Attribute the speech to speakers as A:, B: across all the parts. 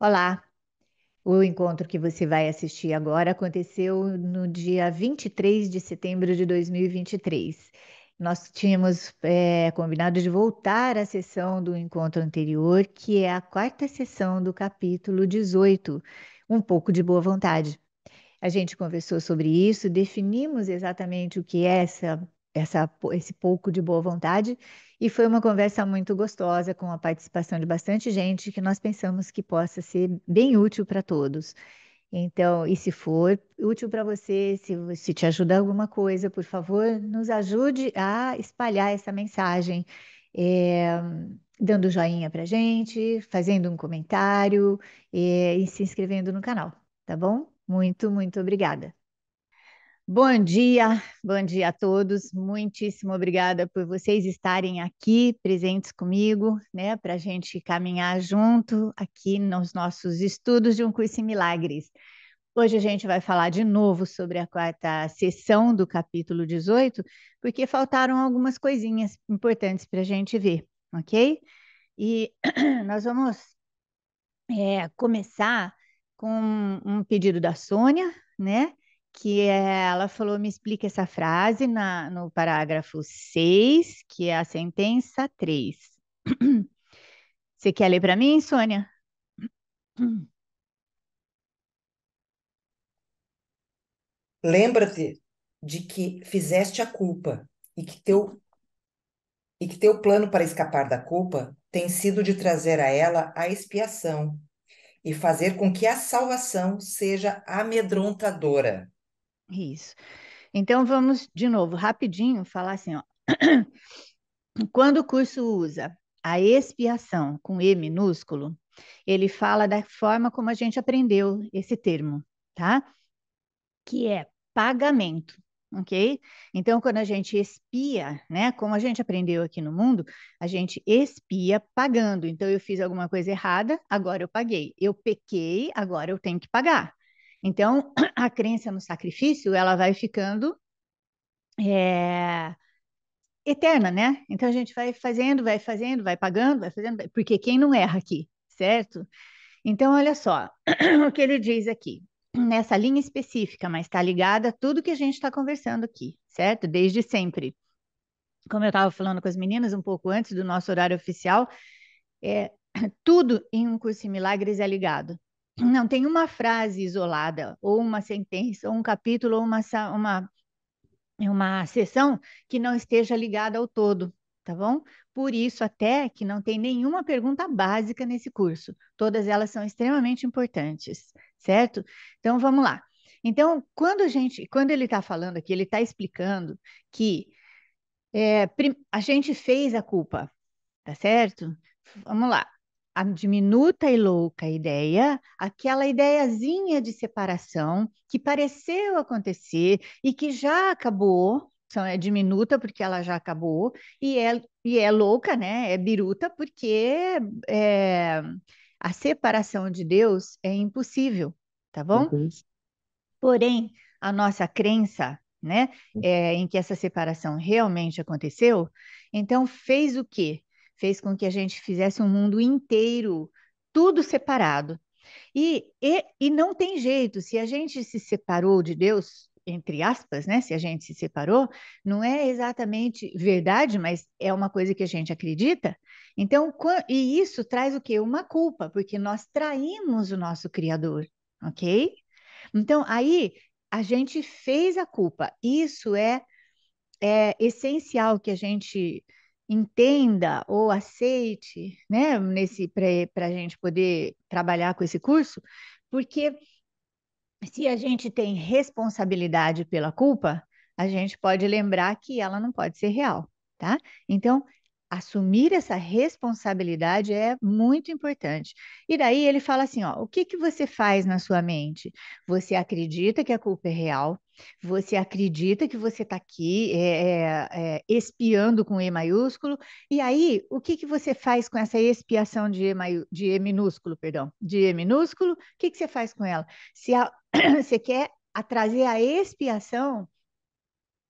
A: Olá, o encontro que você vai assistir agora aconteceu no dia 23 de setembro de 2023. Nós tínhamos combinado de voltar à sessão do encontro anterior, que é a quarta sessão do capítulo 18, Um pouco de boa vontade. A gente conversou sobre isso, definimos exatamente o que é esse pouco de boa vontade, e foi uma conversa muito gostosa, com a participação de bastante gente, que nós pensamos que possa ser bem útil para todos. Então, e se for útil para você, se te ajuda alguma coisa, por favor, nos ajude a espalhar essa mensagem, é, dando joinha para gente, fazendo um comentário, e se inscrevendo no canal, tá bom? Muito, muito obrigada. Bom dia a todos. Muitíssimo obrigada por vocês estarem aqui presentes comigo, né, para a gente caminhar junto aqui nos nossos estudos de um curso em milagres. Hoje a gente vai falar de novo sobre a quarta sessão do capítulo 18, porque faltaram algumas coisinhas importantes para a gente ver, ok? E nós vamos começar com um pedido da Sônia, né? Ela falou, me explica essa frase no parágrafo 6, que é a sentença 3. Você quer ler para mim, Sônia?
B: Lembra-te de que fizeste a culpa e que teu plano para escapar da culpa tem sido de trazer a ela a expiação e fazer com que a salvação seja amedrontadora.
A: Isso. Então vamos de novo, rapidinho, falar assim, ó. Quando o curso usa a expiação com E minúsculo, ele fala da forma como a gente aprendeu esse termo, tá? Que é pagamento, ok? Então, quando a gente expia, né, como a gente aprendeu aqui no mundo, a gente expia pagando. Então, eu fiz alguma coisa errada, agora eu paguei. Eu pequei, agora eu tenho que pagar. Então, a crença no sacrifício, ela vai ficando é, eterna, né? Então, a gente vai fazendo, vai pagando, vai fazendo, porque quem não erra aqui, certo? Então, olha só o que ele diz aqui, nessa linha específica, mas está ligada a tudo que a gente está conversando aqui, certo? Desde sempre. Como eu estava falando com as meninas um pouco antes do nosso horário oficial, é, tudo em um curso em milagres é ligado. Não tem uma frase isolada, ou uma sentença, ou um capítulo, ou uma sessão que não esteja ligada ao todo, tá bom? Por isso, até que não tem nenhuma pergunta básica nesse curso. Todas elas são extremamente importantes, certo? Então, vamos lá. Então, quando ele está falando aqui, ele está explicando que a gente fez a culpa, tá certo? Vamos lá. A diminuta e louca ideia, aquela ideiazinha de separação que pareceu acontecer e que já acabou, é diminuta porque ela já acabou, e é louca, né? É biruta porque é, a separação de Deus é impossível, tá bom?
B: Uhum.
A: Porém, a nossa crença, né, em que essa separação realmente aconteceu, então fez o quê? Fez com que a gente fizesse um mundo inteiro, tudo separado. E não tem jeito, se a gente se separou de Deus, entre aspas, né? Se a gente se separou, não é exatamente verdade, mas é uma coisa que a gente acredita. Então, e isso traz o quê? Uma culpa, porque nós traímos o nosso Criador, ok? Então, aí a gente fez a culpa. Isso é essencial que a gente entenda ou aceite, né, para a gente poder trabalhar com esse curso, porque se a gente tem responsabilidade pela culpa, a gente pode lembrar que ela não pode ser real, tá? Então, assumir essa responsabilidade é muito importante. E daí ele fala assim, ó, o que que você faz na sua mente? Você acredita que a culpa é real? Você acredita que você está aqui espiando com E maiúsculo? E aí, o que que você faz com essa expiação de E minúsculo, perdão, de E minúsculo? O que que você faz com ela? Se a, você quer trazer a expiação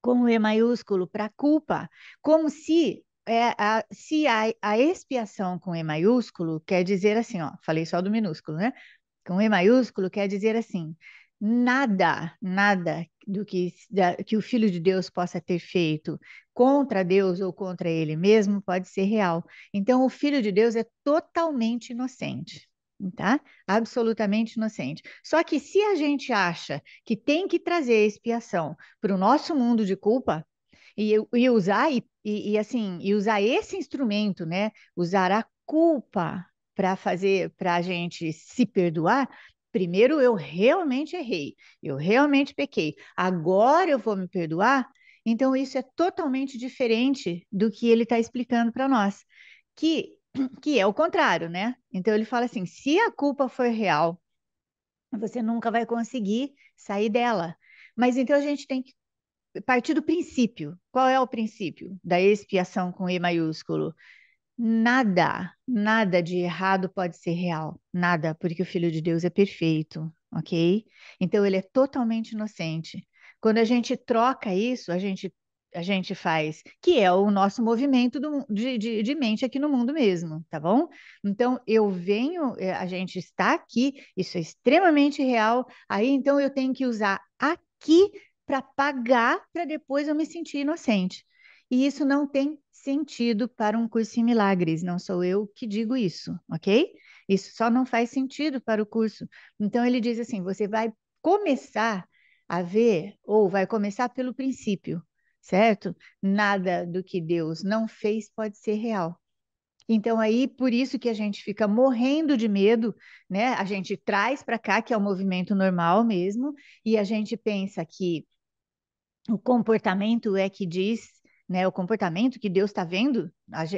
A: com o E maiúsculo para a culpa, como se se a expiação com E maiúsculo quer dizer assim, ó, falei só do minúsculo, né? Com E maiúsculo quer dizer assim, nada do que o Filho de Deus possa ter feito contra Deus ou contra ele mesmo pode ser real. Então, o Filho de Deus é totalmente inocente, tá? Absolutamente inocente. Só que se a gente acha que tem que trazer expiação para o nosso mundo de culpa, e usar assim, e usar esse instrumento, né? Usar a culpa para a gente se perdoar. Primeiro, eu realmente errei, eu realmente pequei. Agora eu vou me perdoar. Então, isso é totalmente diferente do que ele está explicando para nós, que, que é o contrário, né? Então, ele fala assim: se a culpa for real, você nunca vai conseguir sair dela. Mas então a gente tem que partir do princípio. Qual é o princípio da expiação com E maiúsculo? Nada de errado pode ser real. Nada, porque o Filho de Deus é perfeito, ok? Então ele é totalmente inocente. Quando a gente troca isso, a gente faz, que é o nosso movimento de mente aqui no mundo mesmo, tá bom? Então eu venho, a gente está aqui, isso é extremamente real, aí então eu tenho que usar aqui para pagar para depois eu me sentir inocente. E isso não tem sentido para um curso em milagres, não sou eu que digo isso, ok? Isso só não faz sentido para o curso. Então ele diz assim: você vai começar a ver, ou vai começar pelo princípio, certo? Nada do que Deus não fez pode ser real. Então, aí, por isso que a gente fica morrendo de medo, né? A gente traz para cá, que é o movimento normal mesmo, e a gente pensa que o comportamento é que diz, né? O comportamento que Deus está vendo.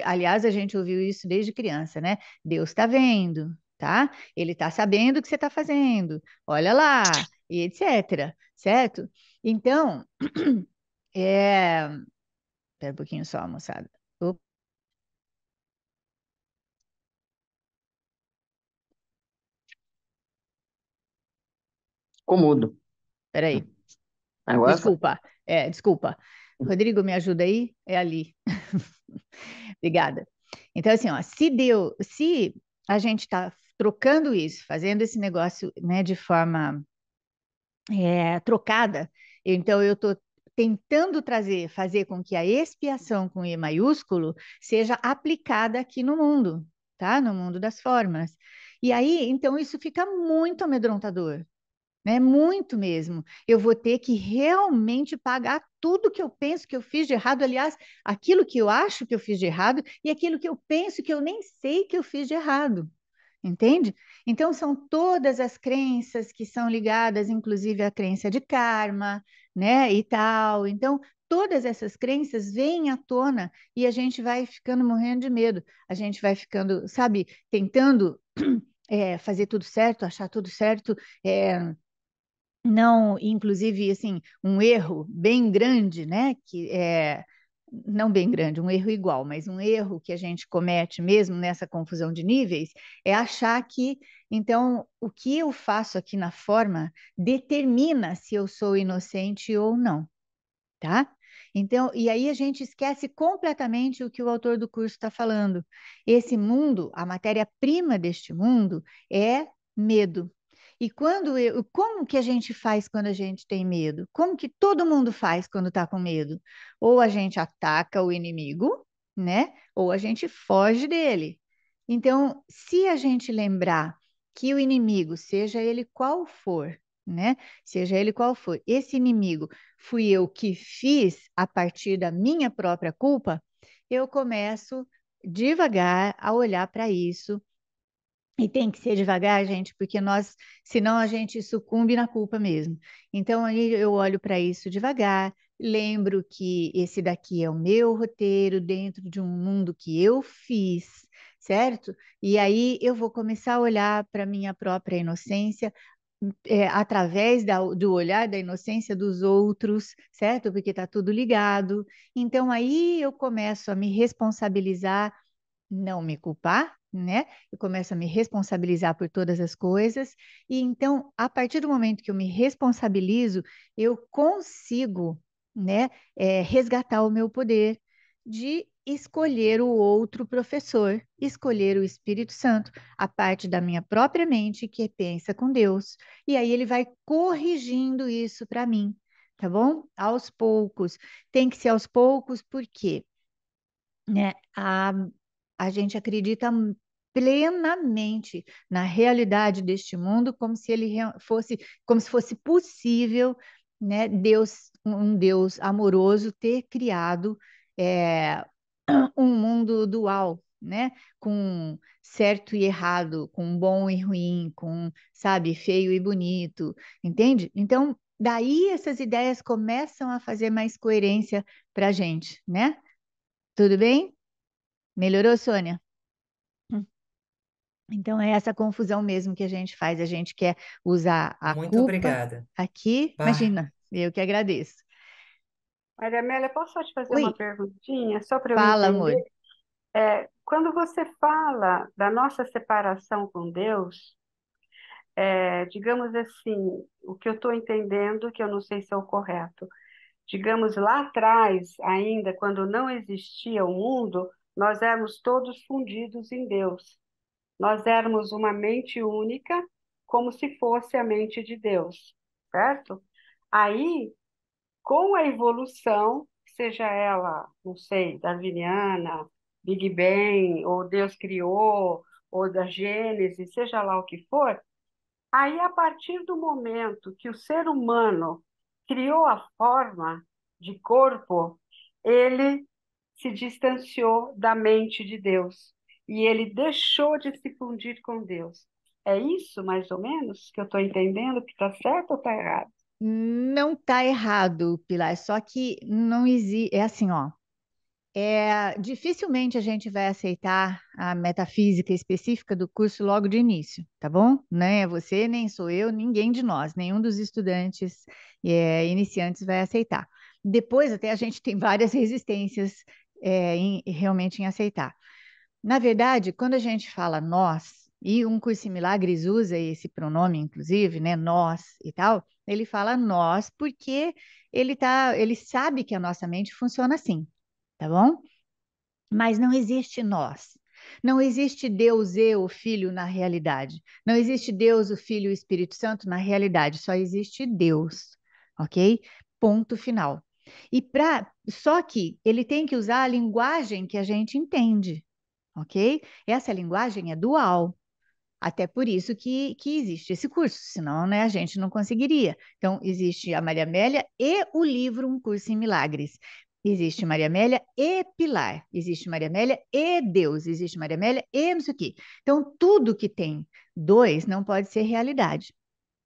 A: Aliás, a gente ouviu isso desde criança, né? Deus está vendo, tá? Ele está sabendo o que você está fazendo. Olha lá, e etc. Certo? Então, é... Espera um pouquinho só, moçada. Opa,
C: Comodo.
A: peraí.
C: Agora foi.
A: Desculpa. Desculpa. Rodrigo, me ajuda aí? É ali. Obrigada. Então, assim, ó, se a gente está trocando isso, fazendo esse negócio, né, de forma trocada, então eu estou tentando fazer com que a expiação com E maiúsculo seja aplicada aqui no mundo, tá? No mundo das formas. E aí, então, isso fica muito amedrontador, né? Muito mesmo. Eu vou ter que realmente pagar tudo que eu penso que eu fiz de errado, aliás, aquilo que eu acho que eu fiz de errado e aquilo que eu penso que eu nem sei que eu fiz de errado. Entende? Então, são todas as crenças que são ligadas, inclusive à crença de karma, né? E tal. Então, todas essas crenças vêm à tona e a gente vai ficando morrendo de medo. A gente vai ficando, sabe, tentando fazer tudo certo, achar tudo certo. Não, inclusive, assim, um erro bem grande, né? Que é não bem grande, um erro igual, mas um erro que a gente comete mesmo nessa confusão de níveis é achar que, então, o que eu faço aqui na forma determina se eu sou inocente ou não, tá? Então, e aí a gente esquece completamente o que o autor do curso está falando. Esse mundo, a matéria-prima deste mundo é medo. E como que a gente faz quando a gente tem medo? Como que todo mundo faz quando está com medo? Ou a gente ataca o inimigo, né? Ou a gente foge dele. Então, se a gente lembrar que o inimigo, seja ele qual for, né? Seja ele qual for, esse inimigo fui eu que fiz a partir da minha própria culpa, eu começo devagar a olhar para isso. E tem que ser devagar, gente, porque senão a gente sucumbe na culpa mesmo. Então, aí eu olho para isso devagar, lembro que esse daqui é o meu roteiro dentro de um mundo que eu fiz, certo? E aí eu vou começar a olhar para minha própria inocência, através do olhar da inocência dos outros, certo? Porque está tudo ligado. Então, aí eu começo a me responsabilizar, não me culpar, né? Eu começo a me responsabilizar por todas as coisas. E então, a partir do momento que eu me responsabilizo, eu consigo, né, resgatar o meu poder. de escolher o outro professor, escolher o Espírito Santo, a parte da minha própria mente que pensa com Deus. E aí ele vai corrigindo isso para mim, tá bom? Aos poucos. Tem que ser aos poucos, por quê? Né? A gente acredita plenamente na realidade deste mundo, como se ele fosse, como se fosse possível, né, Deus, um Deus amoroso, ter criado é, um mundo dual, né, com certo e errado, com bom e ruim, com, sabe, feio e bonito, entende? Então, daí essas ideias começam a fazer mais coerência para a gente, né? Tudo bem? Melhorou, Sônia? Hum. Então é essa confusão mesmo que a gente faz. A gente quer usar a
B: Muito
A: culpa
B: obrigada.
A: aqui.
B: Bah,
A: Imagina, eu que agradeço.
C: Maria Amélia, posso só te fazer
A: Oi,
C: uma perguntinha, só para eu
A: fala,
C: entender?
A: amor.
C: Quando você fala da nossa separação com Deus, digamos assim, o que eu estou entendendo, que eu não sei se é o correto, digamos lá atrás, ainda quando não existia o mundo, nós éramos todos fundidos em Deus. Nós éramos uma mente única, como se fosse a mente de Deus, certo? Aí, com a evolução, seja ela, não sei, darwiniana, Big Bang, ou Deus criou, ou da Gênesis, seja lá o que for, aí a partir do momento que o ser humano criou a forma de corpo, ele se distanciou da mente de Deus e ele deixou de se fundir com Deus. É isso, mais ou menos, que eu estou entendendo, que está certo ou está errado?
A: Não está errado, Pilar, só que não existe. É assim, ó. Dificilmente a gente vai aceitar a metafísica específica do curso logo de início, tá bom? Nem é você, nem sou eu, ninguém de nós, nenhum dos estudantes iniciantes vai aceitar. Depois, até a gente tem várias resistências realmente em aceitar. Na verdade, quando a gente fala nós, e um curso em milagres usa esse pronome, inclusive, né, nós e tal, ele fala nós porque ele sabe que a nossa mente funciona assim, tá bom? Mas não existe nós. Não existe Deus e o Filho na realidade. Não existe Deus, o Filho e o Espírito Santo na realidade. Só existe Deus, ok? Ponto final. Só que ele tem que usar a linguagem que a gente entende, ok? Essa linguagem é dual. Até por isso que existe esse curso, senão, né, a gente não conseguiria. Então, existe a Maria Amélia e o livro Um Curso em Milagres. Existe Maria Amélia e Pilar. Existe Maria Amélia e Deus. Existe Maria Amélia e não sei o quê. Então, tudo que tem dois não pode ser realidade,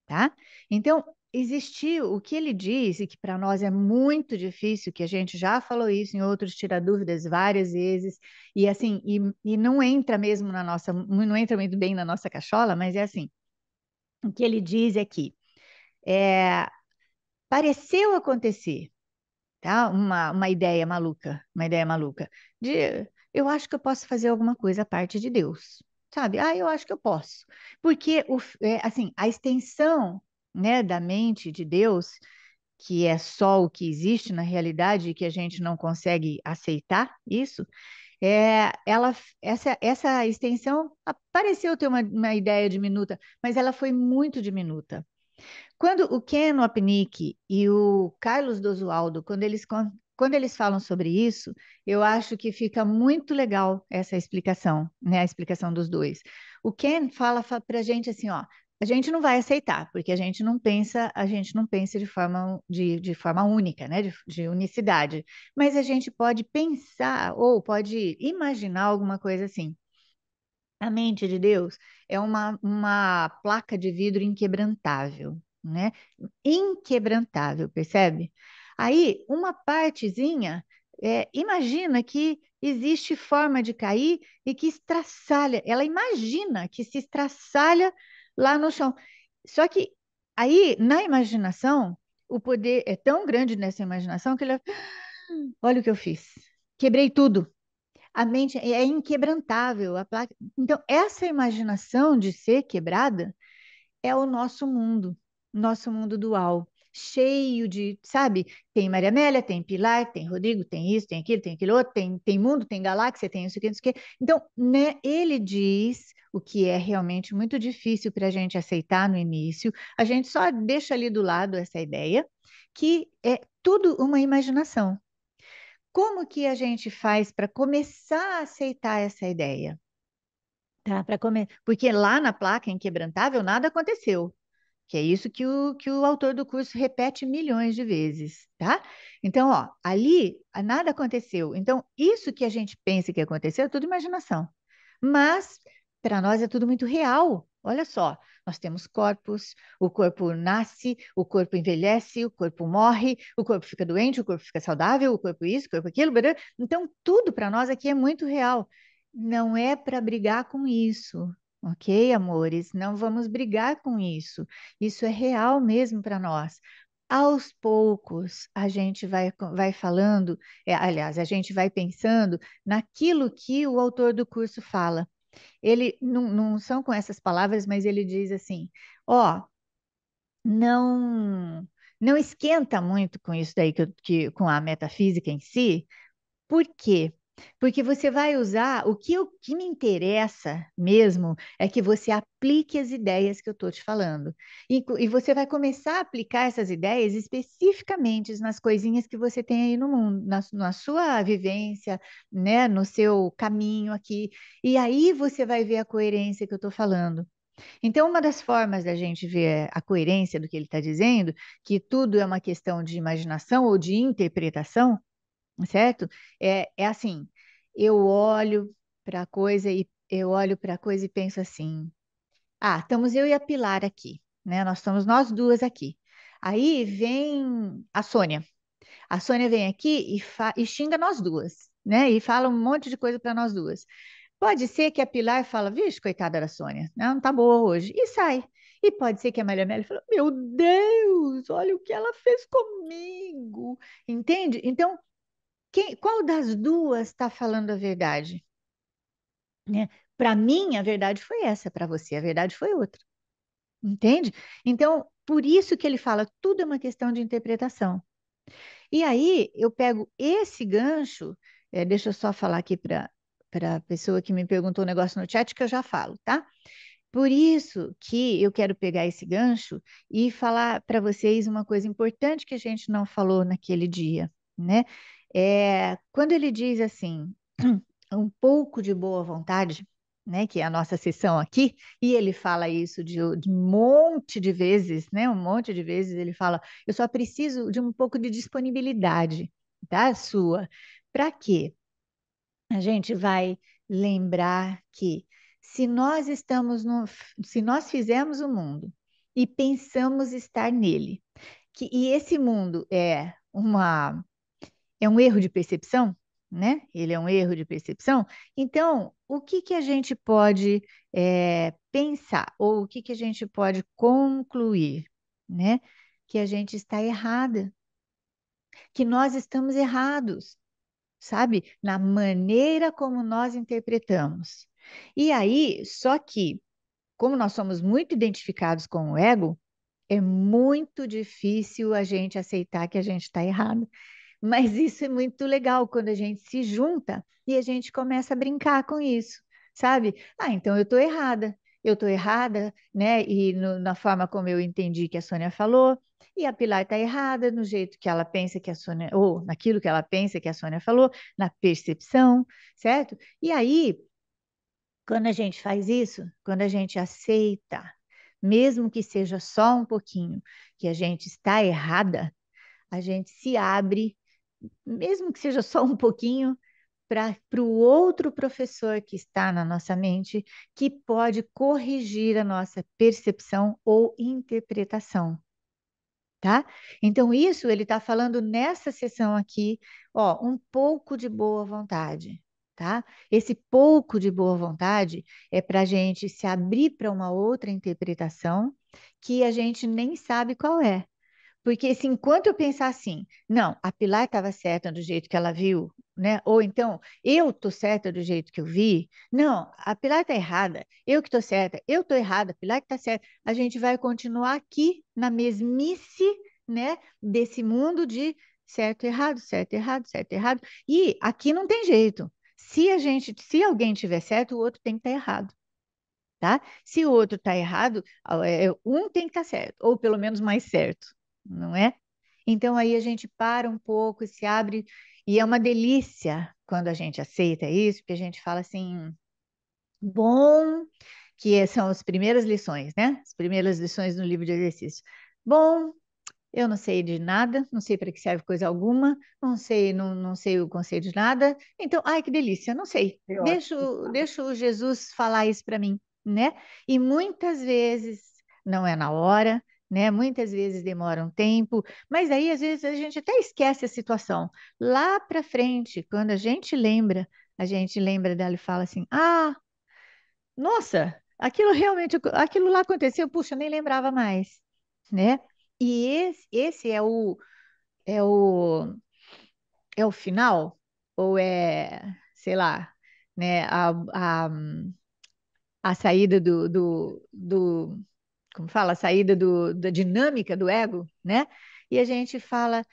A: tá? Então, existiu o que ele disse, que para nós é muito difícil, que a gente já falou isso em outros Tira Dúvidas várias vezes, e assim, e não entra mesmo na nossa, não entra muito bem na nossa cachola, mas é assim, o que ele diz é que é, pareceu acontecer, tá? Uma ideia maluca, de eu acho que eu posso fazer alguma coisa à parte de Deus, sabe? Ah, eu acho que eu posso. Porque, assim, a extensão, né, da mente de Deus, que é só o que existe na realidade e que a gente não consegue aceitar isso, essa extensão pareceu ter uma ideia diminuta, mas ela foi muito diminuta. Quando o Ken Wapnick e o Carlos Dosualdo, quando eles falam sobre isso, eu acho que fica muito legal essa explicação, né? A explicação dos dois. O Ken fala para a gente assim, ó, a gente não vai aceitar, porque a gente não pensa de forma única, né? De unicidade. Mas a gente pode pensar ou pode imaginar alguma coisa assim. A mente de Deus é uma placa de vidro inquebrantável, né? Inquebrantável, percebe? Aí, uma partezinha, imagina que existe forma de cair e que estraçalha. Ela imagina que se estraçalha lá no chão. Só que aí, na imaginação, o poder é tão grande nessa imaginação que ele, olha o que eu fiz. Quebrei tudo. A mente é inquebrantável. Então, essa imaginação de ser quebrada é o nosso mundo dual. cheio de, sabe? Tem Maria Amélia, tem Pilar, tem Rodrigo, tem isso, tem aquilo outro, tem mundo, tem galáxia, tem isso aqui, isso aqui. Então, né, ele diz o que é realmente muito difícil para a gente aceitar no início, a gente só deixa ali do lado essa ideia, que é tudo uma imaginação. Como que a gente faz para começar a aceitar essa ideia? Tá, porque lá na placa inquebrantável nada aconteceu, que é isso que o autor do curso repete milhões de vezes, tá? Então, ó, ali nada aconteceu. Então, isso que a gente pensa que aconteceu é tudo imaginação. Mas, para nós é tudo muito real. Olha só, nós temos corpos, o corpo nasce, o corpo envelhece, o corpo morre, o corpo fica doente, o corpo fica saudável, o corpo isso, o corpo aquilo, blá, blá. Então, tudo para nós aqui é muito real. Não é para brigar com isso, ok, amores? Não vamos brigar com isso. Isso é real mesmo para nós. Aos poucos, a gente vai falando, aliás, a gente vai pensando naquilo que o autor do curso fala. Ele não são com essas palavras, mas ele diz assim: ó, não, não esquenta muito com isso daí, com a metafísica em si. Por quê? Porque você vai usar, o que me interessa mesmo é que você aplique as ideias que eu estou te falando. E você vai começar a aplicar essas ideias especificamente nas coisinhas que você tem aí no mundo, na sua vivência, né, no seu caminho aqui. E aí você vai ver a coerência que eu estou falando. Então, uma das formas da gente ver a coerência do que ele está dizendo, que tudo é uma questão de imaginação ou de interpretação, certo? É assim, eu olho para a coisa e penso assim: ah, estamos eu e a Pilar aqui, né? Nós estamos nós duas aqui. Aí vem a Sônia. A Sônia vem aqui e xinga nós duas, né? E fala um monte de coisa para nós duas. Pode ser que a Pilar fala, vixe, coitada da Sônia, não tá boa hoje, e sai. E pode ser que a Maria Amélia fala, meu Deus, olha o que ela fez comigo, entende? Então, qual das duas está falando a verdade? Né? Para mim, a verdade foi essa, para você, a verdade foi outra. Entende? Então, por isso que ele fala, tudo é uma questão de interpretação. E aí, eu pego esse gancho, deixa eu só falar aqui para a pessoa que me perguntou um negócio no chat, que eu já falo, tá? Por isso que eu quero pegar esse gancho e falar para vocês uma coisa importante que a gente não falou naquele dia, né? Quando ele diz assim, um pouco de boa vontade, né? Que é a nossa sessão aqui, e ele fala isso de um monte de vezes, né? Um monte de vezes ele fala, eu só preciso de um pouco de disponibilidade, tá? Sua. Para quê? A gente vai lembrar que se nós estamos no, se nós fizemos o mundo e pensamos estar nele, e esse mundo é um erro de percepção, né? Ele é um erro de percepção. Então, o que que a gente pode pensar ou o que que a gente pode concluir, né? Que a gente está errada, que nós estamos errados, sabe? Na maneira como nós interpretamos. E aí, só que, como nós somos muito identificados com o ego, é muito difícil a gente aceitar que a gente está errado. Mas isso é muito legal quando a gente se junta e a gente começa a brincar com isso, sabe? Ah, então eu estou errada, né? E na forma como eu entendi que a Sônia falou, e a Pilar está errada no jeito que ela pensa que a Sônia, ou naquilo que ela pensa que a Sônia falou, na percepção, certo? E aí, quando a gente faz isso, quando a gente aceita, mesmo que seja só um pouquinho, que a gente está errada, a gente se abre mesmo que seja só um pouquinho, para o outro professor que está na nossa mente, que pode corrigir a nossa percepção ou interpretação, tá? Então, isso ele está falando nessa sessão aqui, ó, um pouco de boa vontade. Tá? Esse pouco de boa vontade é para a gente se abrir para uma outra interpretação que a gente nem sabe qual é. Porque se enquanto eu pensar assim, não, a Pilar estava certa do jeito que ela viu, né? Ou então, eu estou certa do jeito que eu vi. Não, a Pilar está errada, eu que estou certa, eu estou errada, a Pilar que está certa. A gente vai continuar aqui na mesmice né, desse mundo de certo, errado, certo, errado, certo, errado. E aqui não tem jeito. Se alguém tiver certo, o outro tem que estar errado, tá? Se o outro está errado, um tem que estar certo, ou pelo menos mais certo, não é? Então aí a gente para um pouco e se abre, e é uma delícia quando a gente aceita isso, porque a gente fala assim, bom, são as primeiras lições, né? As primeiras lições no livro de exercício. Bom, eu não sei de nada, não sei para que serve coisa alguma, não sei, não sei o conceito de nada. Então, ai, que delícia, não sei.
C: Que ótimo.
A: Deixa o Jesus falar isso para mim, né? E muitas vezes não é na hora, né? Muitas vezes demora um tempo, mas aí às vezes a gente até esquece a situação. Lá para frente, quando a gente lembra dela e fala assim: "Ah, nossa, aquilo lá aconteceu, puxa, eu nem lembrava mais", né? E esse é o, é o final, ou sei lá, né, a saída como fala, a saída da dinâmica do ego, né? E a gente fala,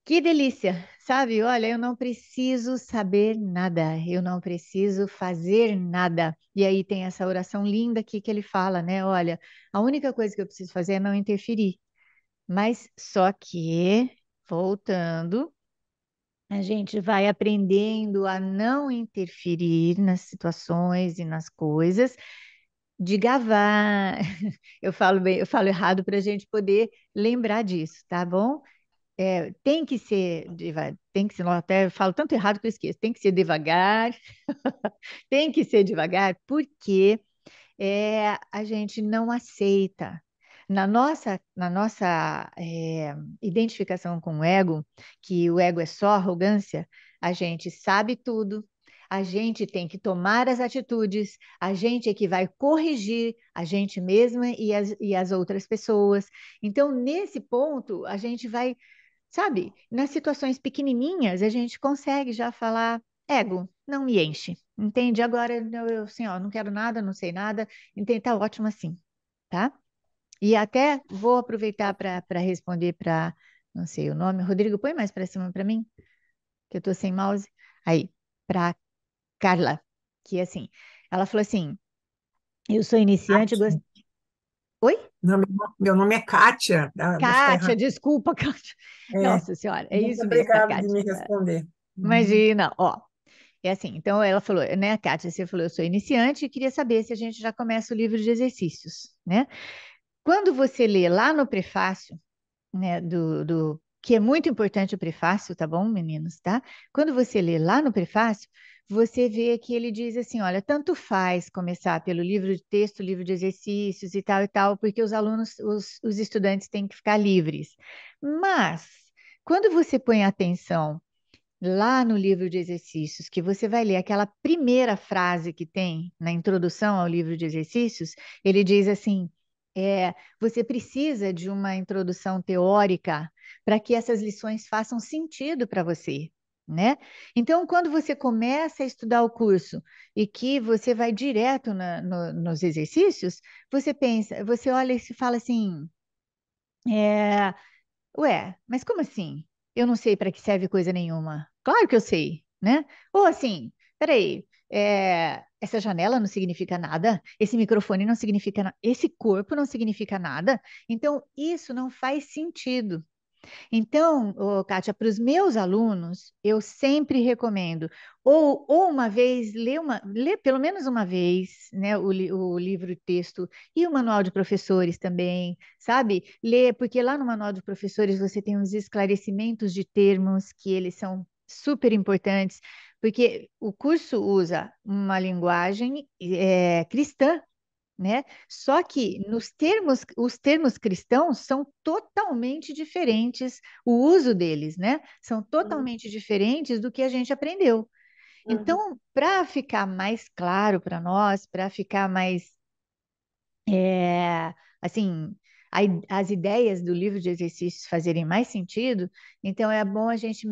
A: que delícia, sabe? Olha, eu não preciso saber nada, eu não preciso fazer nada. E aí tem essa oração linda aqui que ele fala, né? Olha, a única coisa que eu preciso fazer é não interferir. Mas só que, voltando, a gente vai aprendendo a não interferir nas situações e nas coisas de gavar. Eu falo bem, eu falo errado para a gente poder lembrar disso, tá bom? Tem que ser tem que ser, eu até falo tanto errado que eu esqueço, tem que ser devagar, tem que ser devagar, porque a gente não aceita. Na nossa identificação com o ego, que o ego é só arrogância, a gente sabe tudo, a gente tem que tomar as atitudes, a gente é que vai corrigir a gente mesma e as outras pessoas. Então, nesse ponto, a gente vai, sabe, nas situações pequenininhas, a gente consegue já falar, ego, não me enche, entende? Agora, eu assim, ó, não quero nada, não sei nada, então tá ótimo assim, tá? E até vou aproveitar para responder para, não sei o nome, Rodrigo, põe mais para cima para mim, que eu tô sem mouse. Aí, para Carla, que assim, ela falou assim, eu sou iniciante,
D: Kátia.
A: Oi?
D: Não, meu nome é Kátia. Vou estar
A: Kátia,
D: errado.
A: desculpa, Kátia.
D: É,
A: Nossa Senhora, é
D: muito
A: isso mesmo, tá,
D: obrigada de
A: Kátia?
D: me responder. Uhum.
A: Imagina, ó. É assim, então ela falou, né, Kátia, você falou, eu sou iniciante e queria saber se a gente já começa o livro de exercícios, né? Quando você lê lá no prefácio, né, que é muito importante o prefácio, tá bom, meninos, tá? Quando você lê lá no prefácio, você vê que ele diz assim, olha, tanto faz começar pelo livro de texto, livro de exercícios e tal, porque os alunos, os estudantes têm que ficar livres. Mas, quando você põe atenção lá no livro de exercícios, que você vai ler aquela primeira frase que tem na introdução ao livro de exercícios, ele diz assim: você precisa de uma introdução teórica para que essas lições façam sentido para você. Né? Então, quando você começa a estudar o curso e que você vai direto nos exercícios, você pensa, você olha e se fala assim: é, ué, mas como assim? Eu não sei para que serve coisa nenhuma. Claro que eu sei, né? Ou assim, peraí, essa janela não significa nada, esse microfone não significa nada, esse corpo não significa nada. Então, isso não faz sentido. Então, Kátia, para os meus alunos, eu sempre recomendo, ou uma vez, lê pelo menos uma vez, né, o livro texto e o manual de professores também, sabe? Lê, porque lá no manual de professores você tem os esclarecimentos de termos que eles são super importantes, porque o curso usa uma linguagem cristã, né? Só que os termos cristãos são totalmente diferentes, o uso deles, né? São
C: Uhum,
A: totalmente diferentes do que a gente aprendeu.
C: uhum,
A: Então, para ficar mais claro para nós, para ficar mais, assim, as ideias do livro de exercícios fazerem mais sentido, então é bom a gente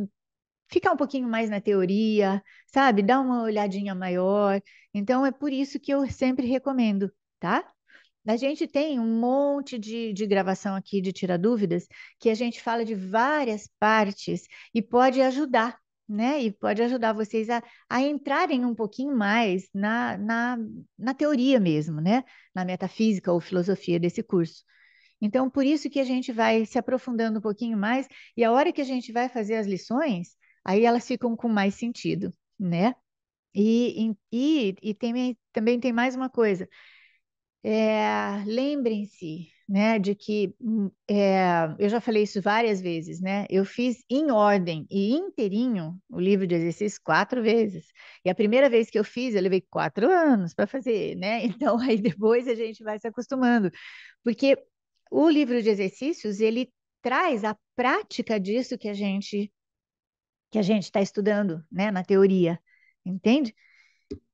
A: ficar um pouquinho mais na teoria, sabe? Dar uma olhadinha maior. Então, é por isso que eu sempre recomendo, tá? A gente tem um monte de gravação aqui de Tira Dúvidas, que a gente fala de várias partes e pode ajudar, né? E pode ajudar vocês a entrarem um pouquinho mais na teoria mesmo, né? Na metafísica ou filosofia desse curso. Então, por isso que a gente vai se aprofundando um pouquinho mais, e a hora que a gente vai fazer as lições, aí elas ficam com mais sentido, né? Também tem mais uma coisa. Lembrem-se, né, de que eu já falei isso várias vezes, né? Eu fiz em ordem e inteirinho o livro de exercícios 4 vezes. E a primeira vez que eu fiz, eu levei 4 anos para fazer, né? Então aí depois a gente vai se acostumando, porque o livro de exercícios ele traz a prática disso que a gente está estudando, né, na teoria, entende?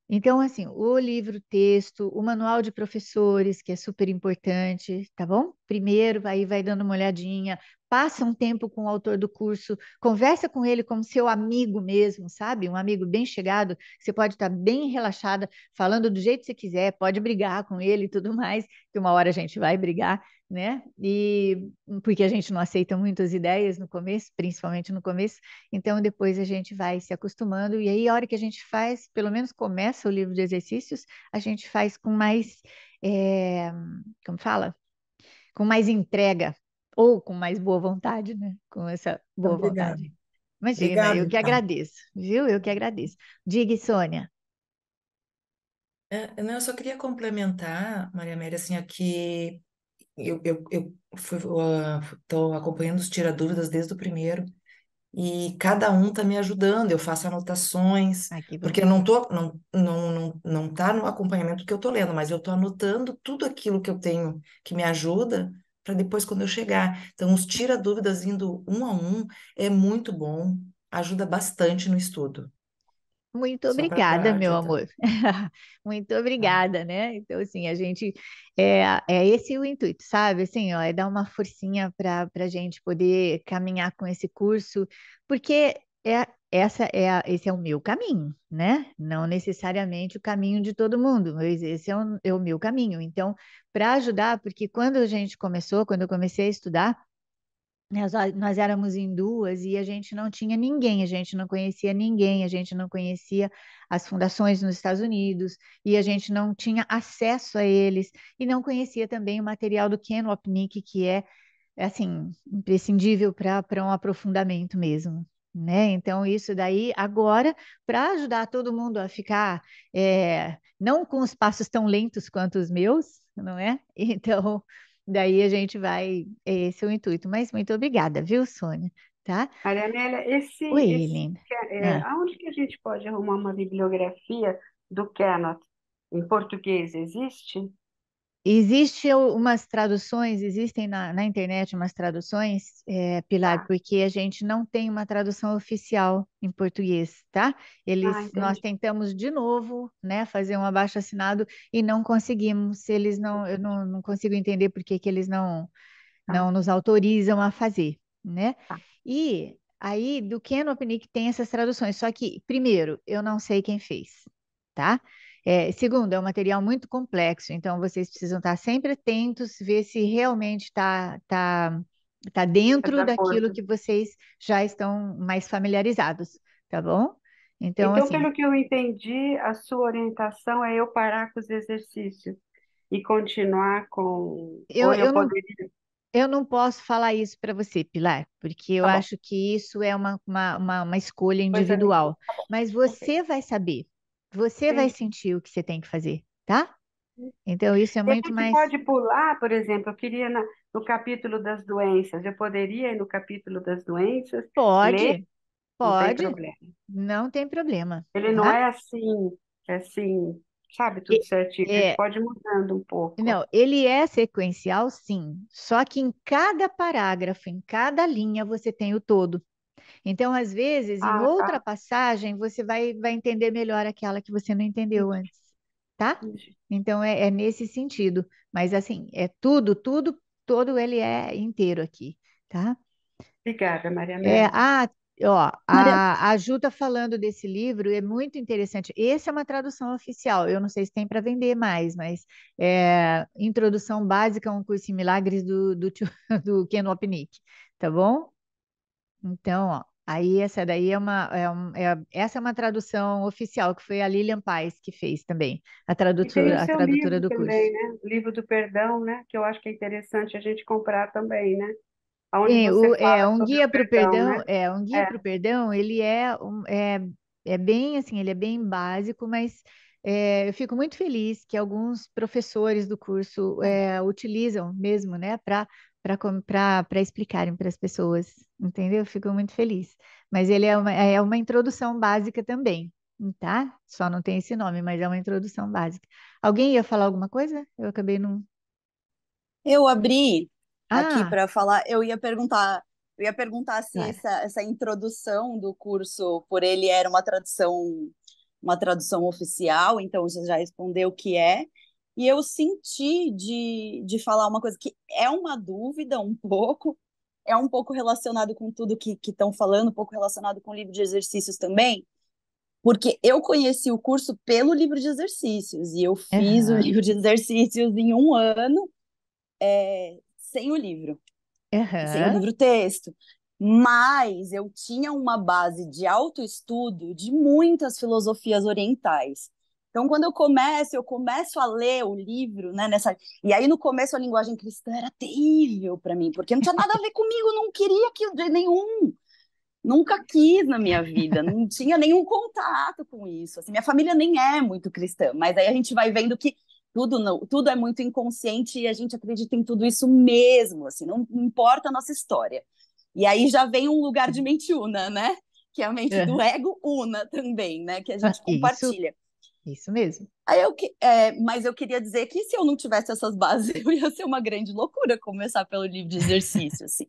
A: Então, assim, o livro-texto, o manual de professores, que é super importante, tá bom? Primeiro, aí vai dando uma olhadinha, passa um tempo com o autor do curso, conversa com ele como seu amigo mesmo, sabe? Um amigo bem chegado, você pode estar bem relaxada, falando do jeito que você quiser, pode brigar com ele e tudo mais, que uma hora a gente vai brigar, né? E porque a gente não aceita muitas ideias no começo, principalmente no começo, então depois a gente vai se acostumando, e aí a hora que a gente faz, pelo menos começa o livro de exercícios, a gente faz com mais, é, como fala? Com mais entrega, ou com mais boa vontade, né? Com essa boa
D: Obrigada.
A: vontade. Imagina,
D: Obrigada,
A: eu que
D: então.
A: agradeço, viu? Eu que agradeço. Diga, Sônia.
B: Não, eu só queria complementar, Maria Amélia, assim, aqui eu estou acompanhando os tira-dúvidas desde o primeiro e cada um está me ajudando, eu faço anotações,
A: Ai, que bom.
B: porque eu não tá no acompanhamento que eu estou lendo, mas eu estou anotando tudo aquilo que eu tenho que me ajuda para depois quando eu chegar. Então, os tira-dúvidas indo um a um é muito bom, ajuda bastante no estudo,
A: Muito
B: só
A: obrigada,
B: para
A: meu
B: adiantar.
A: amor. Muito
B: Tá?
A: obrigada, né? Então, assim, a gente é esse o intuito, sabe? Assim, ó, é dar uma forcinha para a gente poder caminhar com esse curso, porque esse é o meu caminho, né? Não necessariamente o caminho de todo mundo, mas esse é o meu caminho. Então, para ajudar, porque quando eu comecei a estudar, nós éramos em duas e a gente não tinha ninguém, a gente não conhecia ninguém, a gente não conhecia as fundações nos Estados Unidos e a gente não tinha acesso a eles e não conhecia também o material do Ken Wapnick, que é assim, imprescindível para um aprofundamento mesmo. Né? Então, isso daí, agora, para ajudar todo mundo a ficar, não com os passos tão lentos quanto os meus, não é? Então, daí a gente vai, esse é o intuito. Mas muito obrigada, viu, Sônia? Tá?
C: Maria Amélia,
A: Oi, Helena. Ah,
C: aonde que a gente pode arrumar uma bibliografia do Kenneth? Em português existe?
A: umas traduções, existem na internet umas traduções, Pilar,
C: Tá.
A: porque a gente não tem uma tradução oficial em português, tá?
C: Ah,
A: Nós
C: entendi.
A: tentamos de novo, né, fazer um abaixo-assinado e não conseguimos. Eu não consigo entender por que que eles
C: Tá,
A: não nos autorizam a fazer, né?
C: tá.
A: E aí, do Ken Wapnick tem essas traduções, só que, primeiro, eu não sei quem fez, tá? Segundo, é um material muito complexo, então vocês precisam estar sempre atentos, ver se realmente tá
C: É de
A: dentro daquilo
C: acordo.
A: que vocês já estão mais familiarizados, tá bom? Então,
C: Então,
A: assim,
C: pelo que eu entendi, a sua orientação é eu parar com os exercícios e continuar com.
A: eu,
C: Ou eu
A: eu não
C: poderia.
A: Eu não posso falar isso para você, Pilar, porque eu
C: Tá bom.
A: acho que isso é uma escolha
C: Coisa minha.
A: individual. Mas
C: Ok.
A: você vai saber, você vai
C: Entendi.
A: sentir o que você tem que fazer, tá? Então, isso é
C: E a
A: muito
C: gente
A: mais.
C: pode pular, por exemplo, eu queria no capítulo das doenças, eu poderia ir no capítulo das doenças, ler,
A: Pode,
C: não tem
A: pode,
C: problema.
A: não tem problema,
C: Ele não
A: tá?
C: é assim, sabe, tudo
A: E-
C: certinho. Ele
A: É,
C: pode ir mudando um pouco.
A: não, ele é sequencial, sim, só que em cada parágrafo, em cada linha, você tem o todo. Então, às vezes, em
C: Ah,
A: outra
C: tá.
A: vai vai entender melhor aquela que você não entendeu antes, tá?
C: Entendi.
A: Então, é nesse sentido. Mas, assim, é tudo, todo ele é inteiro aqui, tá?
C: Obrigada, Maria Amélia.
A: Ó,
E: Maria,
A: a Ju está falando desse livro, é muito interessante. Esse é uma tradução oficial, eu não sei se tem para vender mais, mas é Introdução Básica a um Curso em Milagres do Ken Wapnick, tá bom? Então, ó, aí essa daí essa é uma tradução oficial, que foi a Lilian Paes que fez também,
C: E tem o
A: a
C: seu
A: tradutora
C: livro
A: do curso.
C: também, né? O livro do perdão, né? Que eu acho que é interessante a gente comprar também, né? Onde
A: Sim,
C: você fala
A: um
C: sobre o
A: guia para o
C: perdão,
A: perdão,
C: né?
A: um guia para o perdão, ele é bem assim, ele é bem básico, mas eu fico muito feliz que alguns professores do curso utilizam mesmo, né, para explicarem para as pessoas, entendeu? Eu fico muito feliz. Mas ele é uma introdução básica também, tá? Só não tem esse nome, mas é uma introdução básica. Alguém ia falar alguma coisa? Eu acabei não.
E: eu abri aqui
A: Ah,
E: para falar, eu ia perguntar se
A: claro.
E: essa introdução do curso por ele era uma tradução oficial, então você já respondeu o que é. E eu senti de falar uma coisa que é uma dúvida um pouco, é um pouco relacionado com tudo que estão falando, um pouco relacionado com o livro de exercícios também, porque eu conheci o curso pelo livro de exercícios, e eu fiz o
A: Aham,
E: livro de exercícios em um ano sem o livro, sem o
A: aham.
E: livro texto. Mas eu tinha uma base de autoestudo de muitas filosofias orientais. Então, quando eu começo a ler o livro, né, e aí no começo a linguagem cristã era terrível para mim, porque não tinha nada a ver comigo, não queria aquilo de nenhum, nunca quis na minha vida, não tinha nenhum contato com isso. Assim, minha família nem é muito cristã, mas aí a gente vai vendo que tudo é muito inconsciente e a gente acredita em tudo isso mesmo, assim, não importa a nossa história. E aí já vem um lugar de mente una, né? Que é a mente do
A: Aham.
E: ego una também, né? Que a gente
A: Isso,
E: compartilha.
A: isso mesmo.
E: Mas eu queria dizer que se eu não tivesse essas bases, eu ia ser uma grande loucura começar pelo livro de exercício, assim.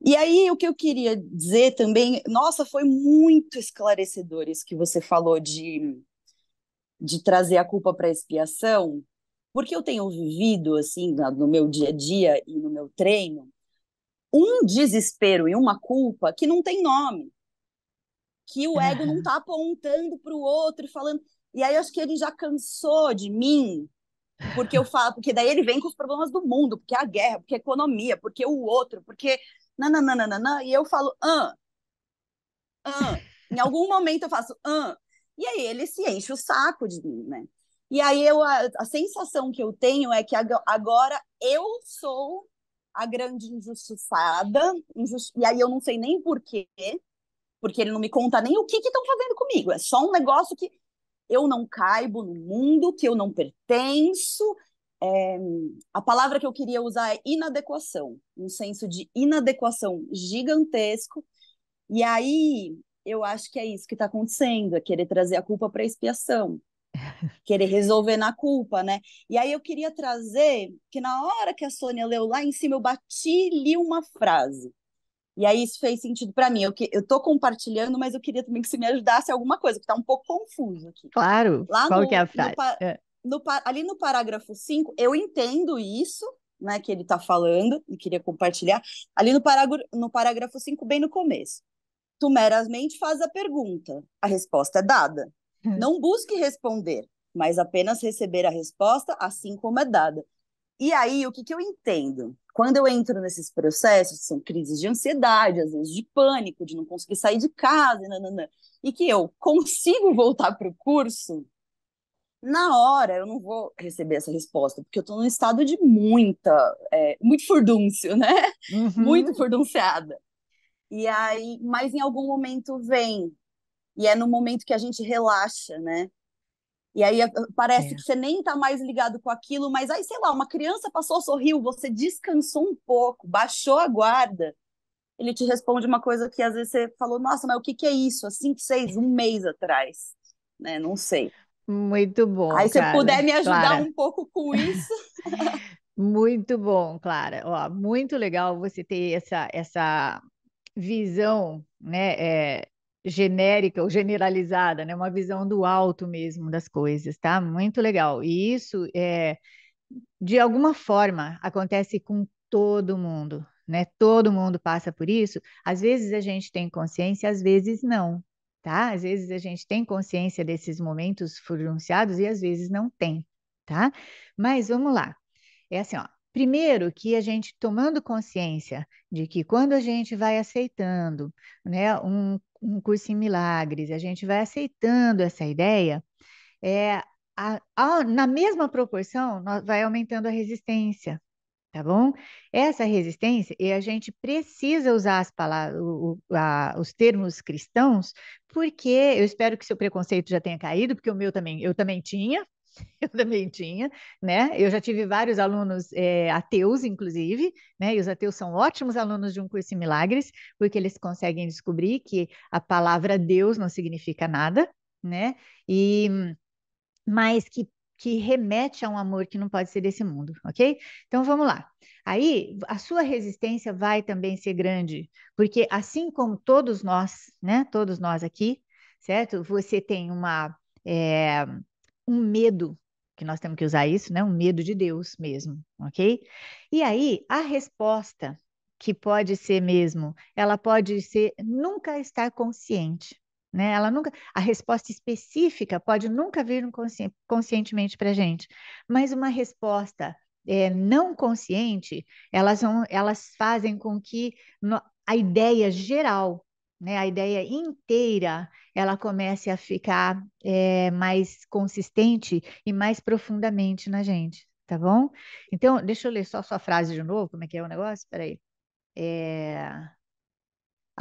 E: E aí, o que eu queria dizer também, nossa, foi muito esclarecedor isso que você falou de trazer a culpa para a expiação, porque eu tenho vivido, assim, no meu dia a dia e no meu treino, um desespero e uma culpa que não tem nome, que o ego não
A: Aham.
E: está apontando para o outro e falando. E aí, eu acho que ele já cansou de mim, porque eu falo, porque daí ele vem com os problemas do mundo, porque é a guerra, porque a economia, porque o outro, porque. Nananana, e eu falo, em algum momento eu faço, e aí ele se enche o saco de mim, né? E aí a sensação que eu tenho é que agora eu sou a grande injustiçada, e aí eu não sei nem por quê, porque ele não me conta nem o que estão fazendo comigo. É só um negócio que eu não caibo no mundo, que eu não pertenço. É, a palavra que eu queria usar é inadequação, um senso de inadequação gigantesco, e aí eu acho que é isso que está acontecendo, é querer trazer a culpa para a expiação, querer resolver na culpa, né? E aí eu queria trazer que na hora que a Sônia leu lá em cima, eu bati e li uma frase. E aí isso fez sentido para mim. Eu tô compartilhando, mas eu queria também que você me ajudasse em alguma coisa, que está um pouco confuso aqui.
A: Claro.
E: Lá
A: Qual que é a frase?
E: ali no parágrafo 5 eu entendo isso, né, que ele está falando, e queria compartilhar. Ali no parágrafo 5 bem no começo. Tu meramente faz a pergunta, a resposta é dada. Não busque responder, mas apenas receber a resposta assim como é dada. E aí, o que eu entendo? Quando eu entro nesses processos, são crises de ansiedade, às vezes de pânico, de não conseguir sair de casa, nananã, e que eu consigo voltar para o curso, na hora eu não vou receber essa resposta, porque eu estou num estado de muito furdúncio, né? Muito
A: Uhum.
E: furdunceada. E aí, mas em algum momento vem, e é no momento que a gente relaxa, né? E aí parece
A: É.
E: que você nem tá mais ligado com aquilo, mas aí, sei lá, uma criança passou, sorriu, você descansou um pouco, baixou a guarda, ele te responde uma coisa que às vezes você falou, nossa, mas o que é isso? Há 5, 6, um mês atrás, né? Não sei.
A: Muito bom,
E: Aí, se você puder me ajudar
A: Clara.
E: um pouco com isso.
A: Muito bom, Clara. Ó, muito legal você ter essa visão, né, genérica ou generalizada, né, uma visão do alto mesmo das coisas, tá? Muito legal. E isso de alguma forma acontece com todo mundo, né? Todo mundo passa por isso. Às vezes a gente tem consciência, às vezes não, tá? Às vezes a gente tem consciência desses momentos furunceados e às vezes não tem, tá? Mas vamos lá. É assim, ó. Primeiro que a gente tomando consciência de que quando a gente vai aceitando, né, um curso em milagres, a gente vai aceitando essa ideia, é, na mesma proporção, vai aumentando a resistência, tá bom? Essa resistência, e a gente precisa usar as palavras, os termos cristãos, porque eu espero que seu preconceito já tenha caído, porque o meu também, eu também tinha, eu também tinha, né? Eu já tive vários alunos ateus, inclusive, né? E os ateus são ótimos alunos de um curso em milagres, porque eles conseguem descobrir que a palavra Deus não significa nada, né? E mas que remete a um amor que não pode ser desse mundo, ok? Então vamos lá. Aí a sua resistência vai também ser grande, porque assim como todos nós, né? Todos nós aqui, certo? Você tem é, um medo, que nós temos que usar isso, né? Um medo de Deus mesmo, ok? E aí a resposta que pode ser mesmo, ela pode ser nunca estar consciente, né? Ela nunca, a resposta específica pode nunca vir conscientemente para a gente, mas uma resposta não consciente, elas fazem com que a ideia geral, né, a ideia inteira, ela comece a ficar mais consistente e mais profundamente na gente, tá bom? Então, deixa eu ler só a sua frase de novo, como é que é o negócio? Espera aí. É...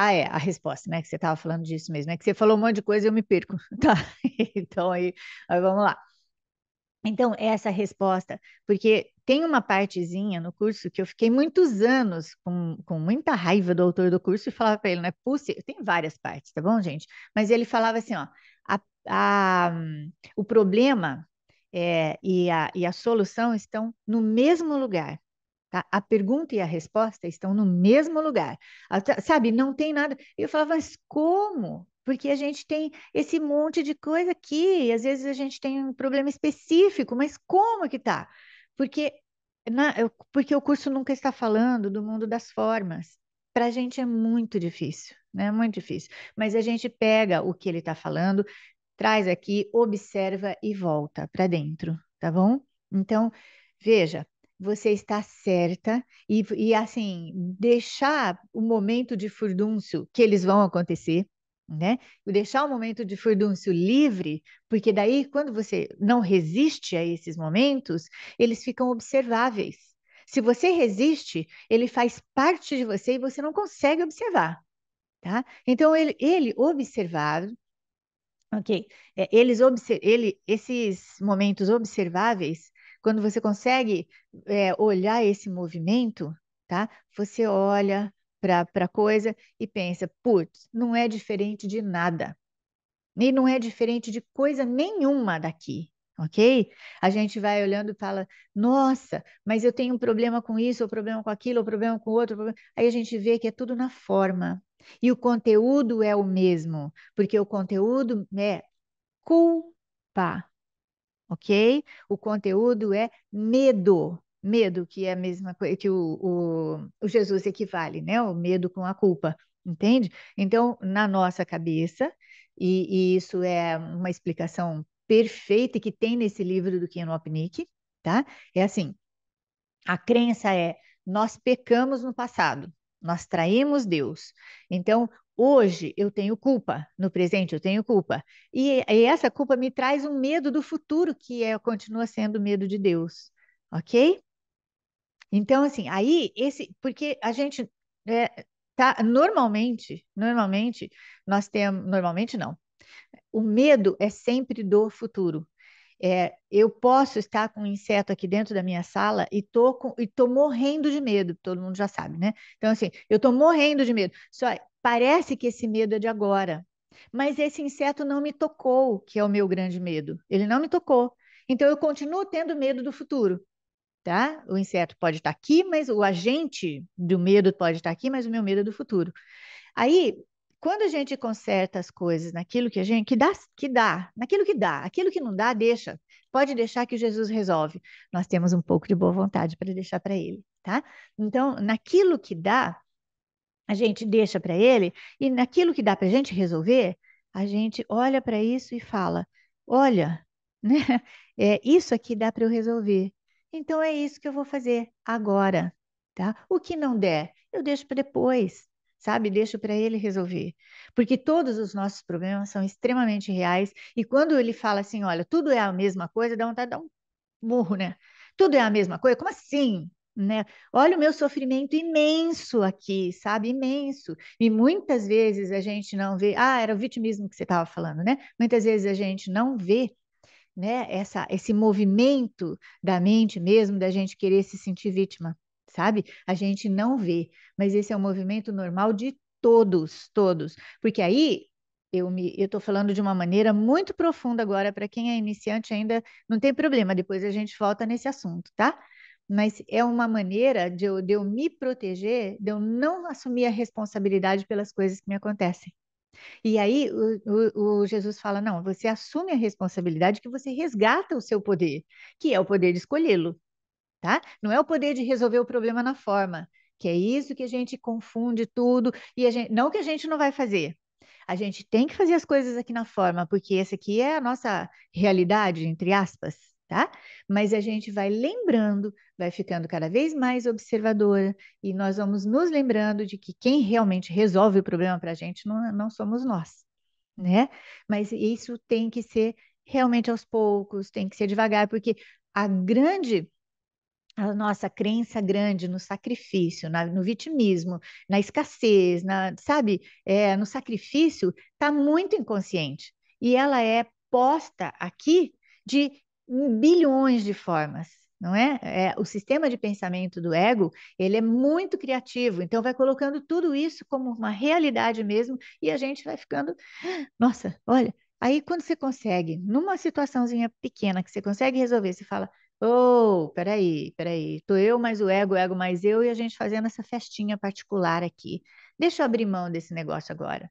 A: Ah, é, a resposta, né? Que você estava falando disso mesmo. É que você falou um monte de coisa e eu me perco. Tá? Então, aí vamos lá. Então, essa resposta, porque tem uma partezinha no curso que eu fiquei muitos anos com muita raiva do autor do curso e falava para ele, não é possível, tem várias partes, tá bom, gente? Mas ele falava assim, ó, a- o problema e a solução estão no mesmo lugar. Tá? A pergunta e a resposta estão no mesmo lugar. Sabe, não tem nada. Eu falava, mas como? Porque a gente tem esse monte de coisa aqui, e às vezes a gente tem um problema específico, mas como que tá? Porque, porque o curso nunca está falando do mundo das formas. Para a gente é muito difícil, né? Muito difícil. Mas a gente pega o que ele está falando, traz aqui, observa e volta para dentro, tá bom? Então, veja, você está certa e assim, deixar o momento de furdúncio que eles vão acontecer, né? Deixar o momento de furdúncio livre, porque daí, quando você não resiste a esses momentos, eles ficam observáveis. Se você resiste, ele faz parte de você e você não consegue observar, tá? Então, ele observar, ok. Esses momentos observáveis, quando você consegue olhar esse movimento, tá? Você olha para a coisa e pensa, putz, não é diferente de nada. E não é diferente de coisa nenhuma daqui, ok? A gente vai olhando e fala, nossa, mas eu tenho um problema com isso, ou problema com aquilo, ou problema com outro. Aí a gente vê que é tudo na forma. E o conteúdo é o mesmo, porque o conteúdo é culpa, ok? O conteúdo é medo. Medo, que é a mesma coisa que o Jesus equivale, né? O medo com a culpa, entende? Então, na nossa cabeça, e isso é uma explicação perfeita que tem nesse livro do Ken Wapnick, tá? É assim, a crença é: nós pecamos no passado, nós traímos Deus. Então, hoje eu tenho culpa, no presente eu tenho culpa. E essa culpa me traz um medo do futuro, que continua sendo medo de Deus. Ok? Então, assim, porque a gente normalmente, nós temos, normalmente não. O medo é sempre do futuro. Eu posso estar com um inseto aqui dentro da minha sala e tô morrendo de medo, todo mundo já sabe, né? Então, assim, eu tô morrendo de medo. Só parece que esse medo é de agora, mas esse inseto não me tocou, que é o meu grande medo. Ele não me tocou. Então, eu continuo tendo medo do futuro, tá? O inseto pode estar aqui, mas o agente do medo pode estar aqui, mas o meu medo é do futuro. Aí, quando a gente conserta as coisas naquilo que a gente naquilo que dá, aquilo que não dá, deixa. Pode deixar que Jesus resolve. Nós temos um pouco de boa vontade para deixar para ele, tá? Então, naquilo que dá, a gente deixa para ele, e naquilo que dá para a gente resolver, a gente olha para isso e fala: olha, né? Isso aqui dá para eu resolver. Então é isso que eu vou fazer agora, tá? O que não der, eu deixo para depois, sabe? Deixo para ele resolver. Porque todos os nossos problemas são extremamente reais, e quando ele fala assim: olha, tudo é a mesma coisa, dá vontade de dar um burro, né? Tudo é a mesma coisa? Como assim? Né? Olha o meu sofrimento imenso aqui, sabe? Imenso. E muitas vezes a gente não vê. Ah, era o vitimismo que você estava falando, né? Muitas vezes a gente não vê, né, esse movimento da mente mesmo, da gente querer se sentir vítima, sabe? A gente não vê, mas esse é um movimento normal de todos, todos. Porque aí eu estou falando de uma maneira muito profunda agora, para quem é iniciante ainda não tem problema, depois a gente volta nesse assunto, tá? Mas é uma maneira de eu me proteger, de eu não assumir a responsabilidade pelas coisas que me acontecem. E aí o Jesus fala: não, você assume a responsabilidade que você resgata o seu poder, que é o poder de escolhê-lo, tá? Não é o poder de resolver o problema na forma, que é isso que a gente confunde tudo, e não que a gente não vai fazer. A gente tem que fazer as coisas aqui na forma, porque essa aqui é a nossa realidade, entre aspas, tá? Mas a gente vai lembrando, vai ficando cada vez mais observadora, e nós vamos nos lembrando de que quem realmente resolve o problema para a gente não somos nós, né? Mas isso tem que ser realmente aos poucos, tem que ser devagar, porque a nossa crença grande no sacrifício, no vitimismo, na escassez, sabe, no sacrifício, está muito inconsciente. E ela é posta aqui de bilhões de formas, não é? O sistema de pensamento do ego, ele é muito criativo, então vai colocando tudo isso como uma realidade mesmo, e a gente vai ficando, nossa, olha, aí quando você consegue, numa situaçãozinha pequena que você consegue resolver, você fala: oh, peraí, tô eu mais o ego mais eu, e a gente fazendo essa festinha particular aqui. Deixa eu abrir mão desse negócio agora.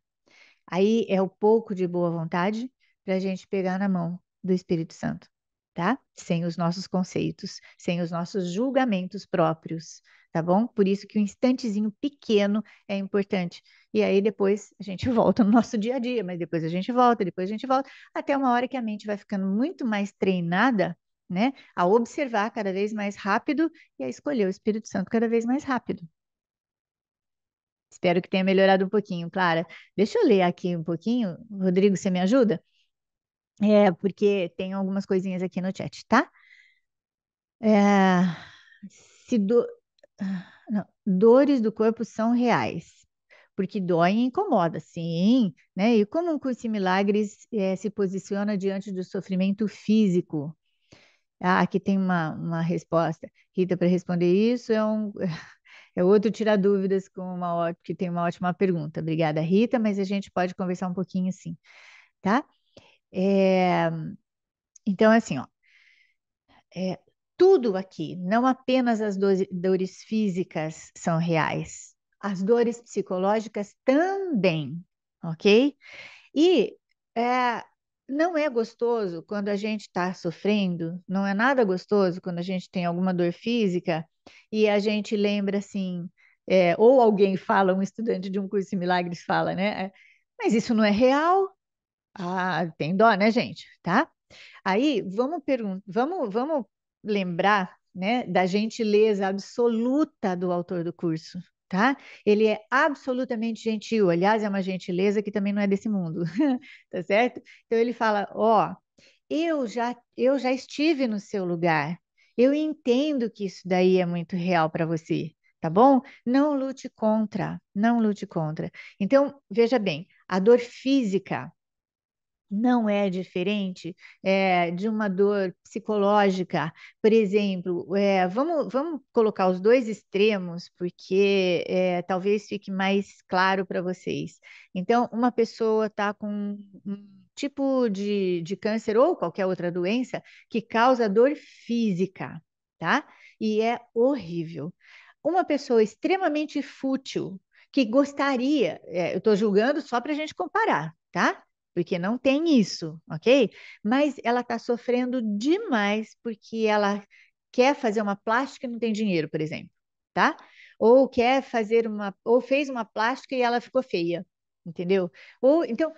A: Aí é o pouco de boa vontade para a gente pegar na mão do Espírito Santo, tá? Sem os nossos conceitos, sem os nossos julgamentos próprios, tá bom? Por isso que um instantezinho pequeno é importante. E aí depois a gente volta no nosso dia a dia, mas depois a gente volta, até uma hora que a mente vai ficando muito mais treinada, né? A observar cada vez mais rápido e a escolher o Espírito Santo cada vez mais rápido. Espero que tenha melhorado um pouquinho, Clara. Deixa eu ler aqui um pouquinho. Rodrigo, você me ajuda? Porque tem algumas coisinhas aqui no chat, tá? É, se do... não, dores do corpo são reais, porque dói e incomoda, sim, né? E como um curso em milagres se posiciona diante do sofrimento físico? Ah, aqui tem uma resposta. Rita, para responder isso, é outro tirar dúvidas que tem uma ótima pergunta. Obrigada, Rita, mas a gente pode conversar um pouquinho sim, tá? É, então, assim, ó, é, tudo aqui, não apenas as dores físicas são reais, as dores psicológicas também, ok? E é, não é gostoso quando a gente está sofrendo, não é nada gostoso quando a gente tem alguma dor física e a gente lembra assim, ou alguém fala, um estudante de um curso em milagres fala, né? Mas isso não é real? Ah, tem dó, né, gente? Tá? Aí vamos lembrar, né, da gentileza absoluta do autor do curso, tá? Ele é absolutamente gentil, aliás, é uma gentileza que também não é desse mundo, tá certo? Então ele fala: ó, eu já estive no seu lugar, eu entendo que isso daí é muito real para você. Tá bom? Não lute contra, não lute contra. Então, veja bem, a dor física não é diferente de uma dor psicológica. Por exemplo, vamos colocar os dois extremos, porque talvez fique mais claro para vocês. Então, uma pessoa está com um tipo de câncer ou qualquer outra doença que causa dor física, tá? E é horrível. Uma pessoa extremamente fútil, que gostaria, eu estou julgando só para a gente comparar, tá? Porque não tem isso, ok? Mas ela está sofrendo demais porque ela quer fazer uma plástica e não tem dinheiro, por exemplo, tá? Ou quer fazer ou fez uma plástica e ela ficou feia, entendeu? Ou então,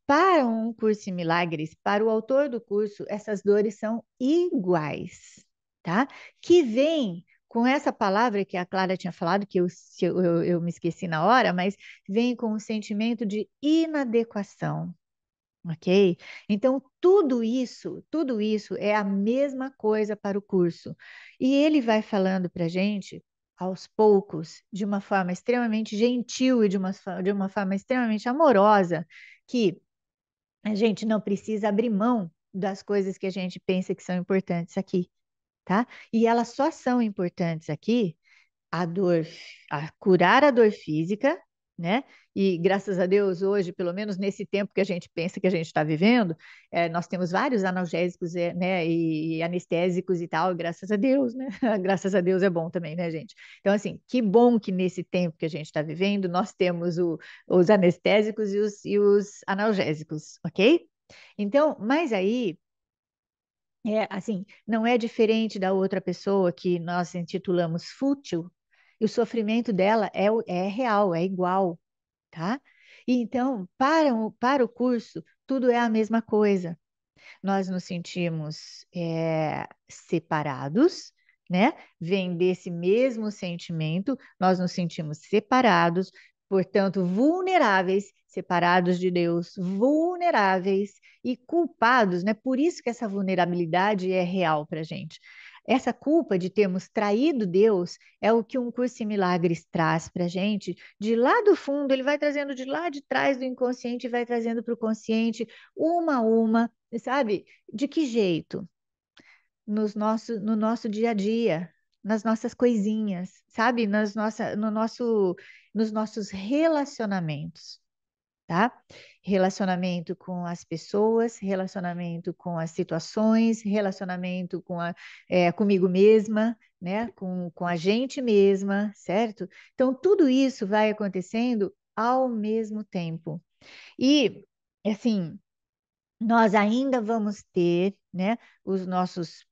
A: para um curso em milagres, para o autor do curso, essas dores são iguais, tá? Que vem com essa palavra que a Clara tinha falado, que eu me esqueci na hora, mas vem com um sentimento de inadequação, ok? Então, tudo isso é a mesma coisa para o curso. E ele vai falando para a gente, aos poucos, de uma forma extremamente gentil e de uma forma extremamente amorosa, que a gente não precisa abrir mão das coisas que a gente pensa que são importantes aqui, tá? E elas só são importantes aqui a dor, a curar a dor física, né? E graças a Deus, hoje, pelo menos nesse tempo que a gente pensa que a gente está vivendo, nós temos vários analgésicos, né? E anestésicos e tal, graças a Deus, né? Graças a Deus é bom também, né, gente? Então, assim, que bom que nesse tempo que a gente está vivendo, nós temos os anestésicos e os analgésicos, ok? Então, mas aí assim, não é diferente da outra pessoa que nós intitulamos fútil, e o sofrimento dela é real, é igual, tá? E então, para o curso, tudo é a mesma coisa. Nós nos sentimos separados, né? Vem desse mesmo sentimento, nós nos sentimos separados, portanto, vulneráveis, separados de Deus, vulneráveis e culpados, né? Por isso que essa vulnerabilidade é real para a gente. Essa culpa de termos traído Deus é o que um curso em milagres traz para a gente. De lá do fundo, ele vai trazendo de lá de trás do inconsciente, vai trazendo para o consciente, uma a uma, sabe? De que jeito? No nosso dia a dia, nas nossas coisinhas, sabe? Nos nossos relacionamentos, tá? Relacionamento com as pessoas, relacionamento com as situações, relacionamento comigo mesma, né? Com a gente mesma, certo? Então, tudo isso vai acontecendo ao mesmo tempo. E, assim, nós ainda vamos ter, né, os nossos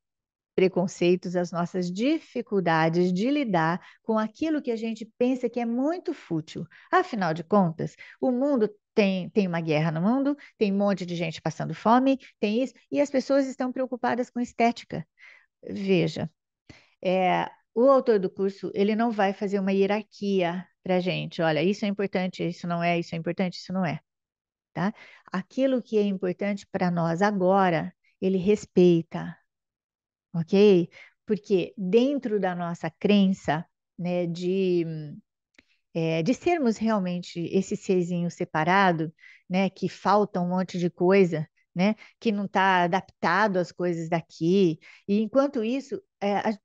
A: preconceitos, as nossas dificuldades de lidar com aquilo que a gente pensa que é muito fútil. Afinal de contas, o mundo tem uma guerra no mundo, tem um monte de gente passando fome, tem isso, e as pessoas estão preocupadas com estética. Veja, o autor do curso, ele não vai fazer uma hierarquia para a gente. Olha, isso é importante, isso não é, isso é importante, isso não é, tá? Aquilo que é importante para nós agora, ele respeita, ok? Porque dentro da nossa crença, né, de sermos realmente esse serzinho separado, né, que falta um monte de coisa, né, que não está adaptado às coisas daqui. E enquanto isso,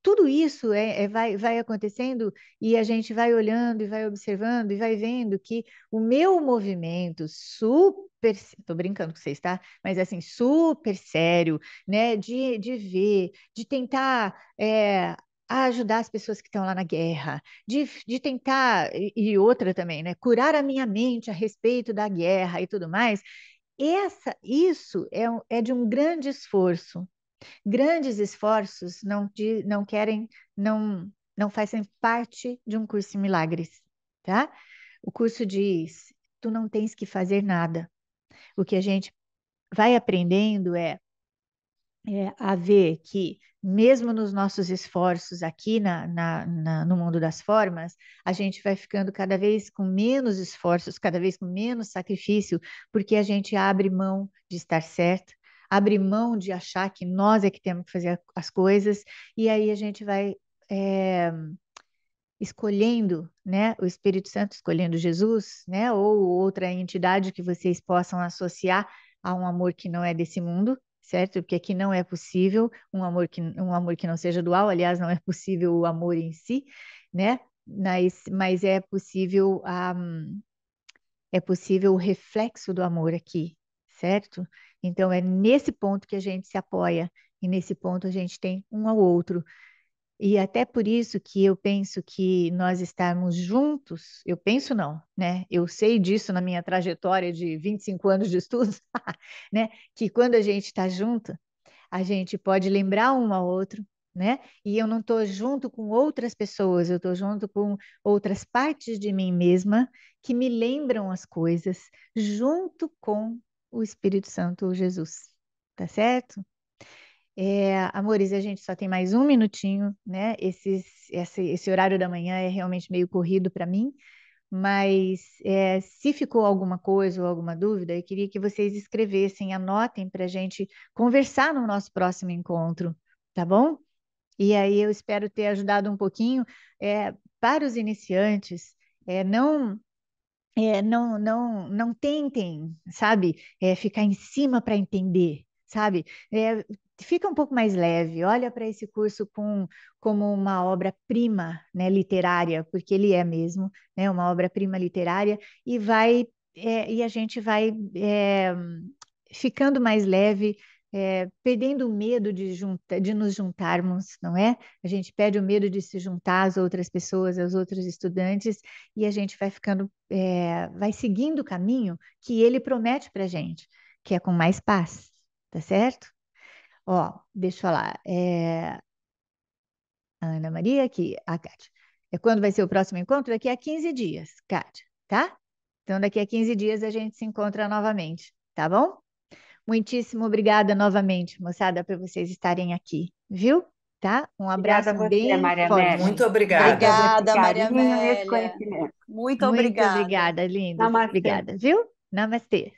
A: tudo isso vai acontecendo e a gente vai olhando e vai observando e vai vendo que o meu movimento super, tô brincando com vocês, tá? Mas assim, super sério, né, de ver, de tentar ajudar as pessoas que estão lá na guerra, de tentar, e outra também, né? Curar a minha mente a respeito da guerra e tudo mais. Isso é de um grande esforço. Grandes esforços não querem, não fazem parte de um curso em milagres, tá? O curso diz, tu não tens que fazer nada. O que a gente vai aprendendo a ver que, mesmo nos nossos esforços aqui no mundo das formas, a gente vai ficando cada vez com menos esforços, cada vez com menos sacrifício, porque a gente abre mão de estar certo, abre mão de achar que nós é que temos que fazer as coisas, e aí a gente vai. é, Escolhendo, né, o Espírito Santo, escolhendo Jesus, né, ou outra entidade que vocês possam associar a um amor que não é desse mundo, certo? Porque aqui não é possível um amor que não seja dual, aliás, não é possível o amor em si, né? Mas é possível o reflexo do amor aqui, certo? Então é nesse ponto que a gente se apoia e nesse ponto a gente tem um ao outro. E até por isso que eu penso que nós estarmos juntos, eu penso não, né? Eu sei disso na minha trajetória de 25 anos de estudos, né? Que quando a gente está junto, a gente pode lembrar um ao outro, né? E eu não estou junto com outras pessoas, eu estou junto com outras partes de mim mesma que me lembram as coisas, junto com o Espírito Santo ou Jesus, tá certo? Amores, a gente só tem mais um minutinho, né? Esse horário da manhã é realmente meio corrido para mim, mas se ficou alguma coisa ou alguma dúvida, eu queria que vocês escrevessem, anotem para a gente conversar no nosso próximo encontro, tá bom? E aí eu espero ter ajudado um pouquinho. Para os iniciantes, não tentem, sabe, ficar em cima para entender, sabe? Fica um pouco mais leve, olha para esse curso como uma obra-prima, né, literária, porque ele é mesmo, né, uma obra-prima literária, e a gente vai ficando mais leve, perdendo o medo de nos juntarmos, não é? A gente perde o medo de se juntar às outras pessoas, aos outros estudantes, e a gente vai vai seguindo o caminho que ele promete para a gente, que é com mais paz, tá certo? Ó, deixa eu falar, a Ana Maria aqui, a Kátia. Quando vai ser o próximo encontro? Daqui a 15 dias, Kátia, tá? Então, daqui a 15 dias a gente se encontra novamente, tá bom? Muitíssimo obrigada novamente, moçada, por vocês estarem aqui, viu? Tá? Um
C: Obrigada a
A: abraço
C: você,
A: bem
C: Maria
A: forte.
B: Muito
C: Amélia.
B: obrigada.
C: Por esse
E: Obrigada, Maria
C: carinho e esse
E: Amélia.
C: conhecimento.
E: Muito
A: Muito
E: obrigada.
A: obrigada, lindos.
C: Namastê.
A: Obrigada, viu? Namastê.